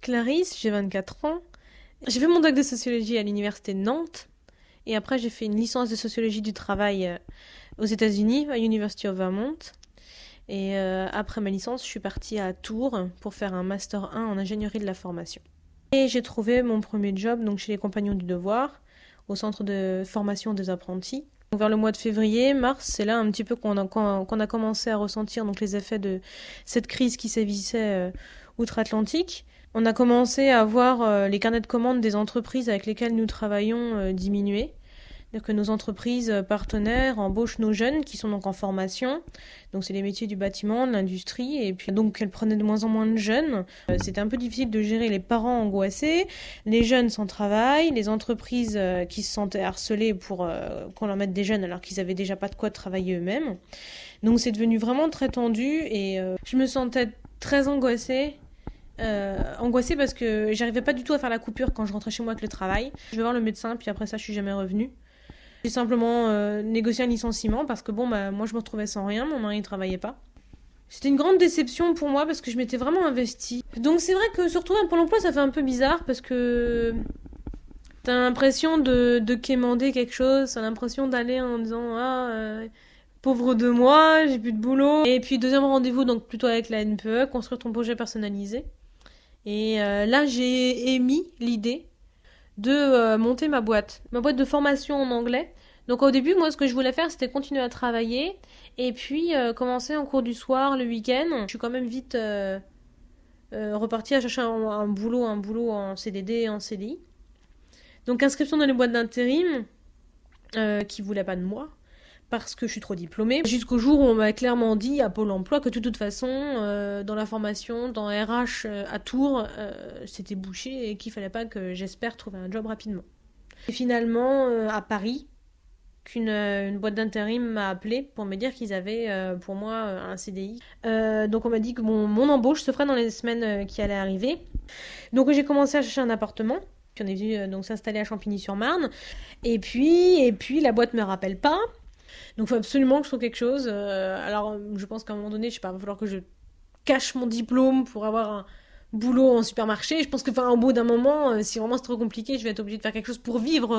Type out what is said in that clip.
Clarisse, j'ai 24 ans. J'ai fait mon doc de sociologie à l'université de Nantes. Et après, j'ai fait une licence de sociologie du travail aux États-Unis, à University of Vermont. Et après ma licence, je suis partie à Tours pour faire un master 1 en ingénierie de la formation. Et j'ai trouvé mon premier job donc chez les Compagnons du Devoir, au centre de formation des apprentis. Donc, vers le mois de février, mars, c'est là un petit peu qu'on a commencé à ressentir donc les effets de cette crise qui sévissait outre-Atlantique. On a commencé à voir les carnets de commandes des entreprises avec lesquelles nous travaillons diminuer. C'est-à-dire que nos entreprises partenaires embauchent nos jeunes qui sont donc en formation. Donc c'est les métiers du bâtiment, de l'industrie. Et puis donc elles prenaient de moins en moins de jeunes. C'était un peu difficile de gérer les parents angoissés, les jeunes sans travail, les entreprises qui se sentaient harcelées pour qu'on leur mette des jeunes alors qu'ils avaient déjà pas de quoi travailler eux-mêmes. Donc c'est devenu vraiment très tendu et je me sentais très angoissée. Angoissée parce que j'arrivais pas du tout à faire la coupure quand je rentrais chez moi avec le travail. Je vais voir le médecin, puis après ça, je suis jamais revenue. J'ai simplement négocié un licenciement parce que bon, bah, moi je me retrouvais sans rien, mon mari ne travaillait pas. C'était une grande déception pour moi parce que je m'étais vraiment investie. Donc c'est vrai que se retrouver à Pôle emploi, ça fait un peu bizarre parce que t'as l'impression de quémander quelque chose, t'as l'impression d'aller en disant ah, pauvre de moi, j'ai plus de boulot. Et puis deuxième rendez-vous, donc plutôt avec la NPE, construire ton projet personnalisé. Et là, j'ai émis l'idée de monter ma boîte de formation en anglais. Donc au début, moi, ce que je voulais faire, c'était continuer à travailler et puis commencer en cours du soir, le week-end. Je suis quand même vite repartie à chercher un boulot en CDD, en CDI. Donc inscription dans les boîtes d'intérim qui voulaient pas de moi parce que je suis trop diplômée. Jusqu'au jour où on m'a clairement dit à Pôle emploi que de toute façon, dans la formation, dans RH à Tours, c'était bouché et qu'il fallait pas que j'espère trouver un job rapidement. Et finalement, à Paris, une boîte d'intérim m'a appelé pour me dire qu'ils avaient pour moi un CDI. Donc on m'a dit que mon embauche se ferait dans les semaines qui allaient arriver. Donc j'ai commencé à chercher un appartement. Puis on est venu donc s'installer à Champigny-sur-Marne. Et puis la boîte me rappelle pas. Donc il faut absolument que je trouve quelque chose. Alors je pense qu'à un moment donné, je sais pas, il va falloir que je cache mon diplôme pour avoir un boulot en supermarché. Je pense que, enfin, au bout d'un moment, si vraiment c'est trop compliqué, je vais être obligée de faire quelque chose pour vivre.